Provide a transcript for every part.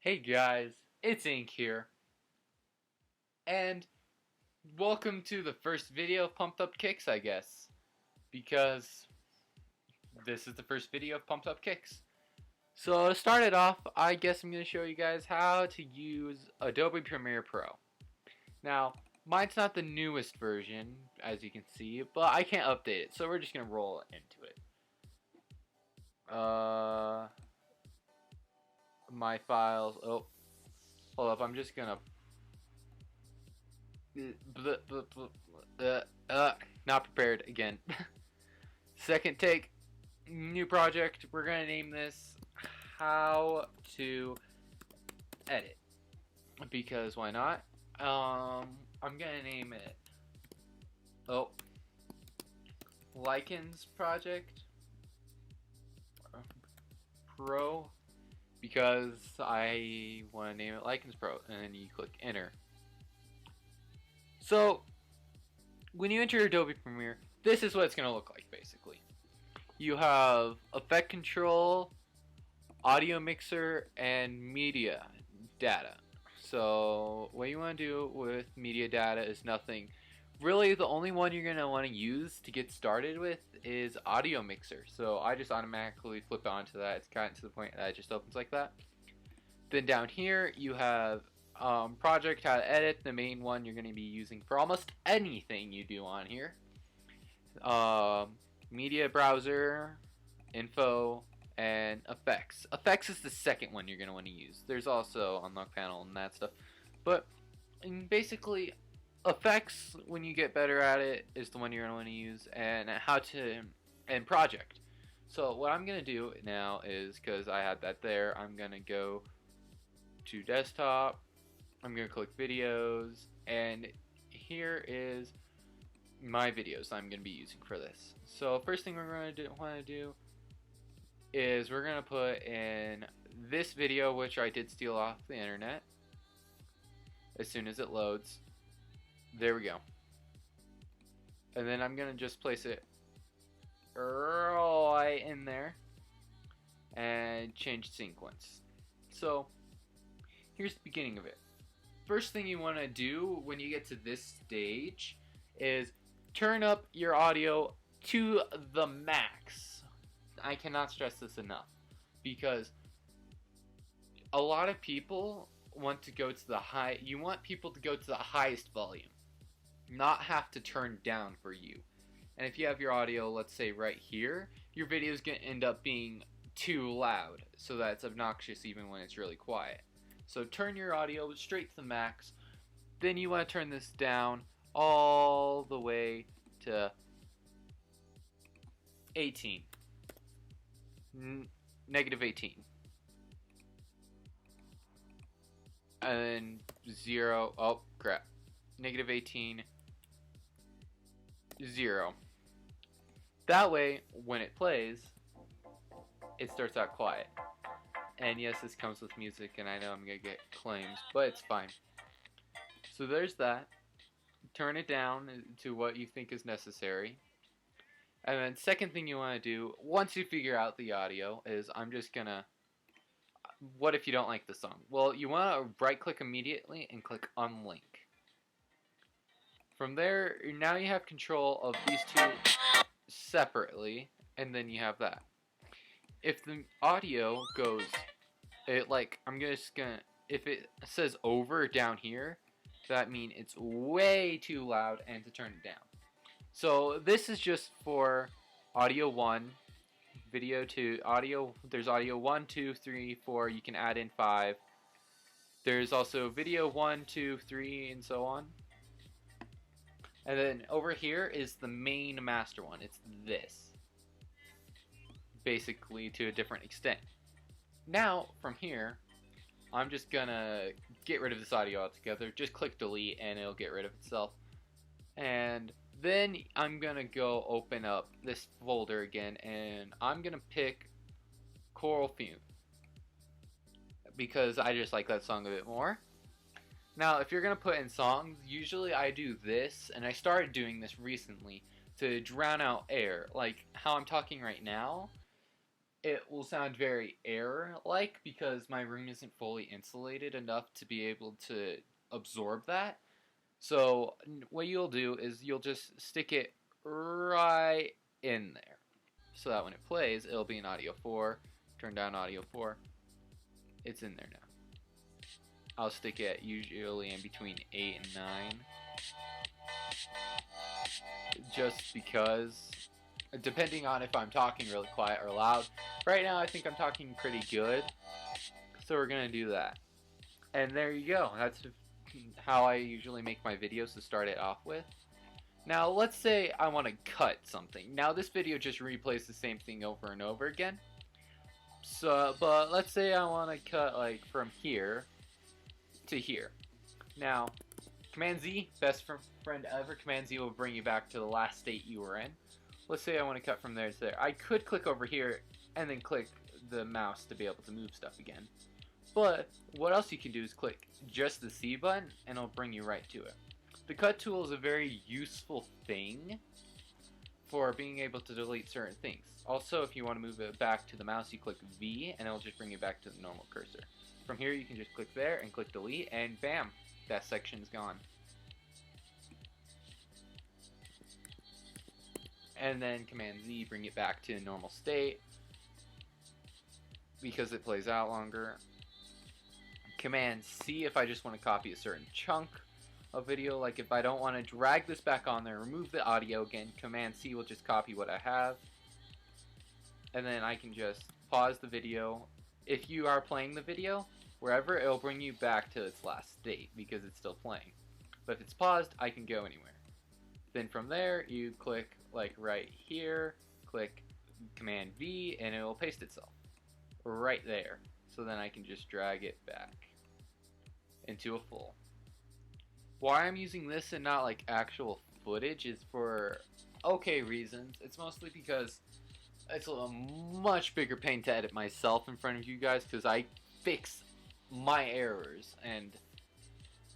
Hey guys, it's Ink here, and welcome to the first video of Pumped Up Kicks, I guess, because this is the first video of Pumped Up Kicks. So to start it off, I guess I'm going to show you guys how to use Adobe Premiere Pro. Now, mine's not the newest version, as you can see, but I can't update it, so we're just going to roll into it. My files, oh, hold up, I'm just going to not prepared again. Second take, new project. We're gonna name this How to Edit, because why not? I'm gonna name it Lichens Project Pro, because I want to name it Lichens Pro, and then you click enter. So when you enter Adobe Premiere, this is what it's going to look like basically. You have effect control, audio mixer, and media data. So what you want to do with media data is nothing. Really, the only one you're going to want to use to get started with is audio mixer. So I just automatically flip onto that. It's gotten to the point that it just opens like that. Then down here you have project, how to edit, the main one you're going to be using for almost anything you do on here. Media browser, info, and effects. Effects is the second one you're going to want to use. There's also unlock panel and that stuff. But basically, effects, when you get better at it, is the one you're going to want to use. And project. So what I'm going to do now is, because I had that there, I'm going to go to desktop. I'm going to click videos, and here is my videos I'm going to be using for this. So first thing we're going to want to do is we're going to put in this video, which I did steal off the internet as soon as it loads. There we go. And then I'm going to just place it right in there and change sequence. So here's the beginning of it. First thing you want to do when you get to this stage is turn up your audio to the max. I cannot stress this enough, because a lot of people want to go to the high. You want people to go to the highest volume, not have to turn down for you. And if you have your audio, let's say right here, your video is going to end up being too loud, so that it's obnoxious even when it's really quiet. So turn your audio straight to the max. Then you want to turn this down all the way to 18. Negative 18. And then 0. Oh, crap. Negative 18. 0. That way, when it plays, it starts out quiet. And yes, this comes with music, and I know I'm going to get claims, but it's fine. So there's that. Turn it down to what you think is necessary. And then second thing you want to do, once you figure out the audio, is I'm just going to... What if you don't like the song? Well, you want to right-click immediately and click Unlink. From there, now you have control of these two separately, and then you have that. If the audio goes, if it says over down here, that means it's way too loud and to turn it down. So this is just for audio 1, video 2, there's audio 1, 2, 3, 4, you can add in 5. There's also video 1, 2, 3, and so on. And then over here is the main master one. It's this. Basically to a different extent. Now from here, I'm just gonna get rid of this audio altogether. Just click delete and it'll get rid of itself. And then I'm gonna go open up this folder again, and I'm gonna pick Coral Fume because I just like that song a bit more. Now if you're gonna put in songs, usually I do this, and I started doing this recently to drown out air, like how I'm talking right now. it will sound very air-like because my room isn't fully insulated enough to be able to absorb that. So what you'll do is you'll just stick it right in there, so that when it plays, it'll be in audio 4. Turn down audio 4. It's in there now. I'll stick it usually in between 8 and 9. Just because, depending on if I'm talking really quiet or loud. Right now I think I'm talking pretty good, so we're going to do that. And there you go. That's how I usually make my videos to start it off with. Now let's say I want to cut something. Now this video just replays the same thing over and over again. So, but let's say I want to cut like from here to here. Now, Command Z, best friend ever. Command Z will bring you back to the last state you were in. Let's say I want to cut from there to there. I could click over here and then click the mouse to be able to move stuff again. But what else you can do is click just the C button and it'll bring you right to it. The cut tool is a very useful thing for being able to delete certain things. Also, if you want to move it back to the mouse, you click V and it'll just bring you back to the normal cursor. From here you can just click there and click delete and bam, that section's gone. And then Command Z, bring it back to a normal state because it plays out longer. Command C if I just want to copy a certain chunk of video, like if I don't want to drag this back on there, remove the audio again, Command C will just copy what I have. And then I can just pause the video. If you are playing the video, wherever, it'll bring you back to its last state because it's still playing. But if it's paused, I can go anywhere. Then from there, you click like right here, click Command V, and it will paste itself right there. So then I can just drag it back into a full. Why I'm using this and not like actual footage is for okay reasons. It's mostly because it's a much bigger pain to edit myself in front of you guys because I fix my errors, and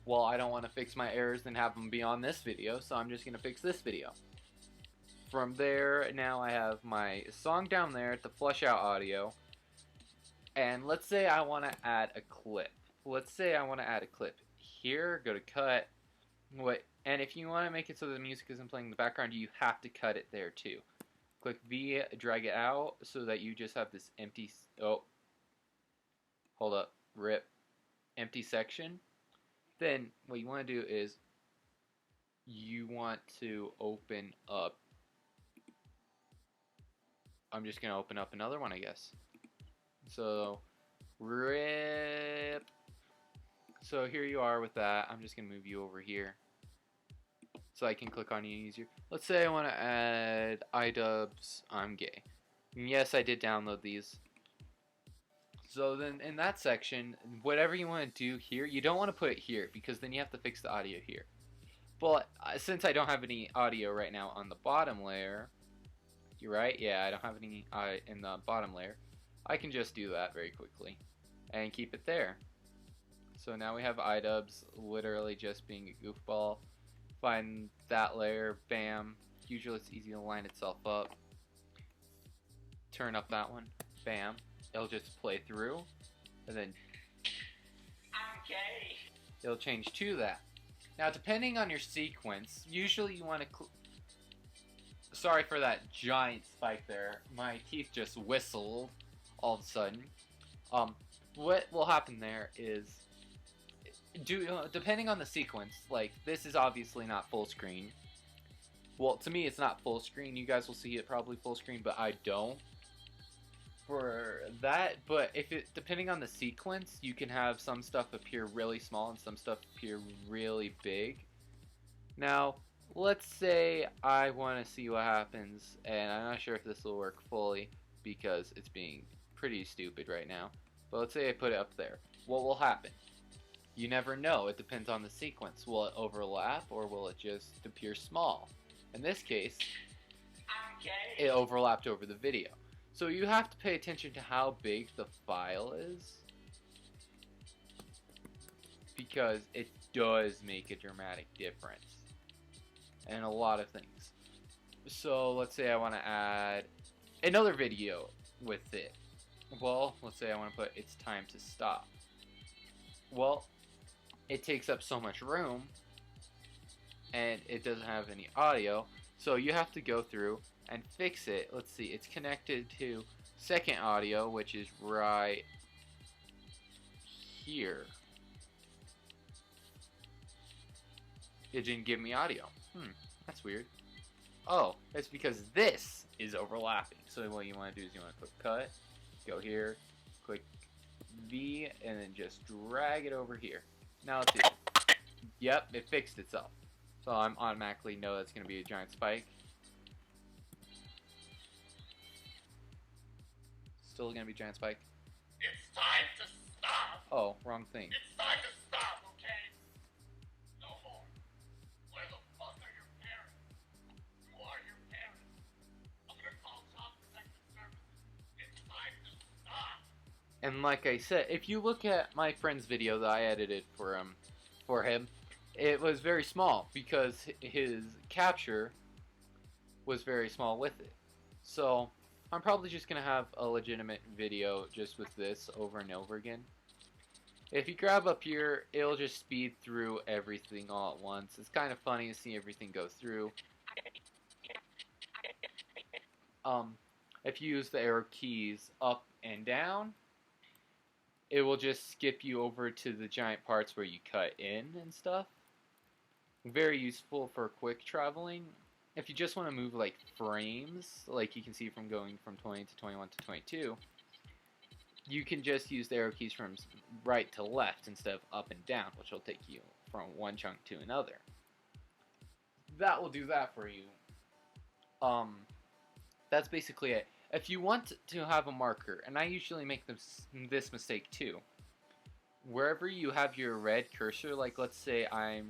well, I don't want to fix my errors and have them be on this video, so I'm just going to fix this video. From there, now I have my song down there to flush out audio, and let's say I want to add a clip. Let's say I want to add a clip here, go to cut, and if you want to make it so the music isn't playing in the background, you have to cut it there too. Click V, drag it out so that you just have this empty, oh, hold up, rip, empty section. Then what you want to do is you want to open up, I'm just going to open up another one, I guess. So, rip. So here you are with that. I'm just going to move you over here so I can click on you easier. Let's say I want to add iDubbbz I'm Gay. And yes, I did download these. So then in that section, whatever you want to do here, you don't want to put it here because then you have to fix the audio here. But since I don't have any audio right now on the bottom layer, you're right, yeah, I don't have any in the bottom layer, I can just do that very quickly and keep it there. So now we have iDubbbz literally just being a goofball. Find that layer, bam. Usually it's easy to line itself up. Turn up that one, bam. It'll just play through, and then I'm gay. It'll change to that. Now, depending on your sequence, usually you want to. Sorry for that giant spike there. My teeth just whistled all of a sudden. What will happen there is, depending on the sequence, like this is obviously not full screen. Well, to me, it's not full screen. You guys will see it probably full screen, but I don't. For that, but if it depending on the sequence, you can have some stuff appear really small and some stuff appear really big. Now, let's say I want to see what happens, and I'm not sure if this will work fully because it's being pretty stupid right now. But let's say I put it up there. What will happen? You never know. It depends on the sequence. Will it overlap or will it just appear small? In this case, it overlapped over the video. So you have to pay attention to how big the file is because it does make a dramatic difference in a lot of things. So let's say I want to add another video. with it? Well, let's say I want to put it's time to stop. Well, it takes up so much room and it doesn't have any audio, so you have to go through and fix it. Let's see, it's connected to second audio, which is right here. It didn't give me audio. That's weird. Oh, it's because this is overlapping. So what you want to do is you want to click cut, go here, click V, and then just drag it over here. Now let's see. Yep, it fixed itself. So I'm automatically know that's going to be a giant spike. Still going to be a giant spike. It's time to stop! Oh, wrong thing. It's time to stop, okay? No more. Where the fuck are your parents? Who are your parents? I'm gonna call Child Protective Services. It's time to stop! And like I said, if you look at my friend's video that I edited for him, it was very small because his capture was very small with it. So I'm probably just gonna have a legitimate video just with this over and over again. If you grab up here, it'll just speed through everything all at once. It's kind of funny to see everything go through. If you use the arrow keys up and down, it will just skip you over to the giant parts where you cut in and stuff. Very useful for quick traveling. If you just want to move like frames, like you can see from going from 20 to 21 to 22, you can just use the arrow keys from right to left instead of up and down, which will take you from one chunk to another. That will do that for you. That's basically it. If you want to have a marker, and I usually make this mistake too, wherever you have your red cursor, like let's say I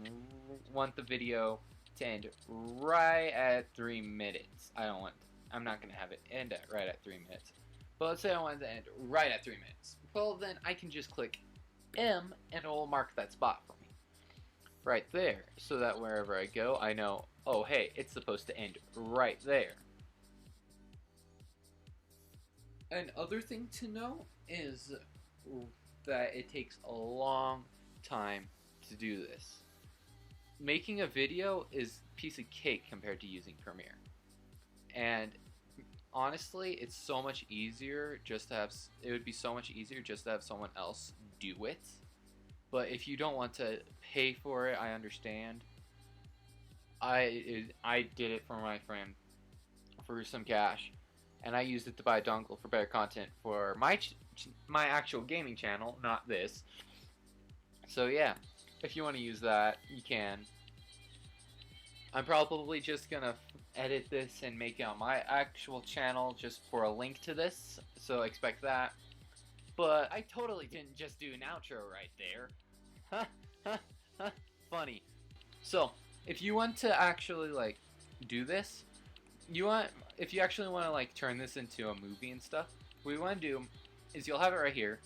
want the video to end right at 3 minutes. I'm not going to have it end at right at 3 minutes. But let's say I want it to end right at 3 minutes. Well, then I can just click M and it will mark that spot for me. Right there. So that wherever I go, I know, oh hey, it's supposed to end right there. Another thing to know is that it takes a long time to do this. Making a video is a piece of cake compared to using Premiere. And honestly, it's so much easier it would be so much easier just to have someone else do it. But if you don't want to pay for it, I understand. I did it for my friend for some cash, and I used it to buy a dongle for better content for my actual gaming channel, not this. So yeah, if you want to use that, you can. I'm probably just gonna edit this and make it on my actual channel just for a link to this, so expect that. But I totally didn't just do an outro right there. Funny. So, if you want to actually like do this, if you actually want to like turn this into a movie and stuff, what you want to do is you'll have it right here.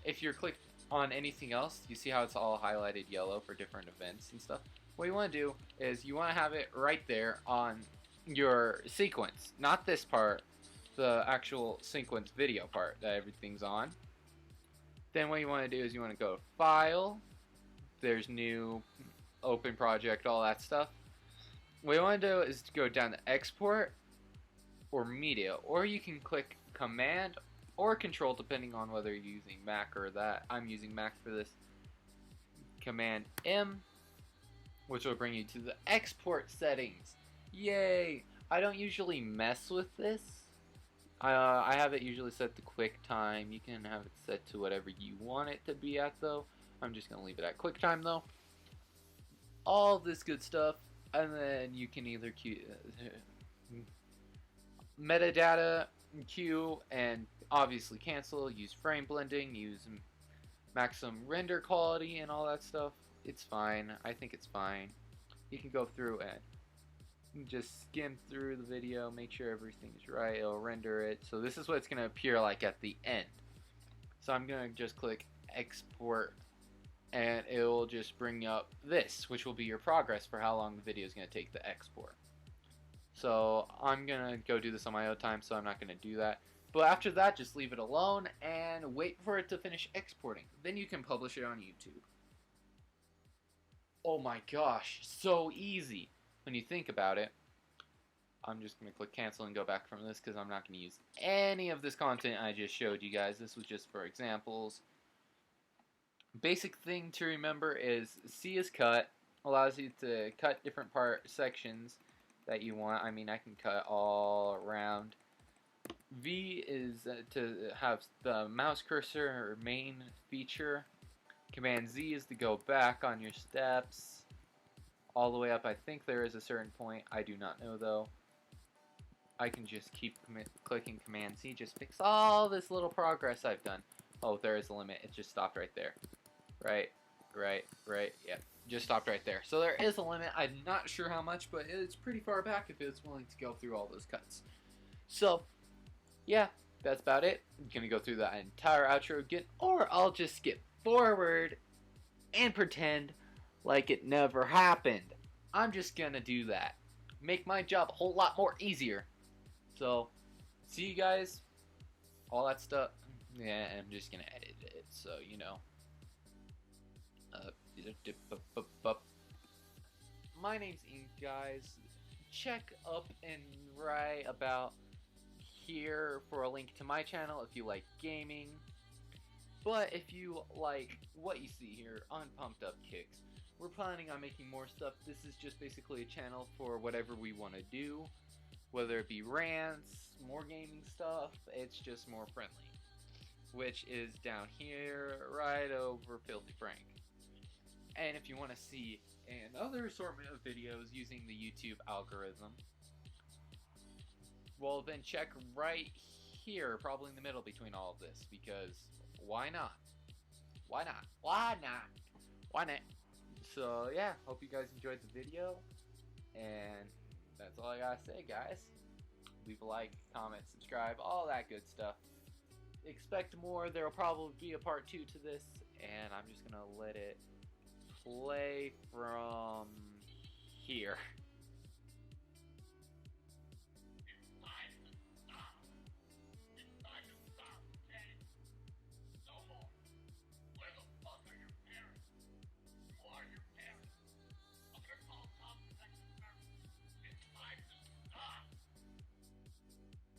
If you're clicked on anything else, you see how it's all highlighted yellow for different events and stuff. What you want to do is you want to have it right there on your sequence, not this part, the actual sequence video part that everything's on. Then what you want to do is you want to go to File, there's New, Open Project, all that stuff. What you want to do is to go down to Export or Media, or you can click Command or Control depending on whether you're using Mac or that. I'm using Mac for this. Command M, which will bring you to the export settings. Yay! I don't usually mess with this. I have it usually set to QuickTime. You can have it set to whatever you want it to be at though. I'm just going to leave it at QuickTime though. All this good stuff. And then you can either metadata, queue, and obviously cancel, use frame blending, use maximum render quality and all that stuff. It's fine. I think it's fine. You can go through and just skim through the video, make sure everything's right. It'll render it. So this is what it's going to appear like at the end. So I'm going to just click export and it will just bring up this, which will be your progress for how long the video is going to take to export. So I'm going to go do this on my own time, so I'm not going to do that. But after that, just leave it alone and wait for it to finish exporting. Then you can publish it on YouTube. Oh my gosh, so easy when you think about it. I'm just going to click cancel and go back from this because I'm not going to use any of this content I just showed you guys. This was just for examples. Basic thing to remember is C is cut. Allows you to cut different sections that you want. I mean, I can cut all around. V is to have the mouse cursor or main feature. Command Z is to go back on your steps all the way up. I think there is a certain point. I do not know though. I can just keep clicking Command Z, just fix all this little progress I've done. Oh, there is a limit. It just stopped right there. Right. Yeah, just stopped right there. So there is a limit. I'm not sure how much, but it's pretty far back if it's willing to go through all those cuts. So, yeah, that's about it. I'm going to go through that entire outro again, or I'll just skip forward and pretend like it never happened. I'm just going to do that. Make my job a whole lot more easier. So, see you guys. All that stuff. Yeah, I'm just going to edit it, so you know. My name's Ink, guys. Check up and right about here for a link to my channel if you like gaming. But if you like what you see here on Pumped Up Kicks, we're planning on making more stuff. This is just basically a channel for whatever we want to do, whether it be rants, more gaming stuff. It's just more friendly, which is down here right over Filthy Frank. And if you want to see another assortment of videos using the YouTube algorithm, well then check right here, probably in the middle between all of this, because why not? Why not? Why not? Why not? So yeah, hope you guys enjoyed the video, and that's all I gotta say, guys. Leave a like, comment, subscribe, all that good stuff. Expect more. There will probably be a part 2 to this, and I'm just gonna let it play from here.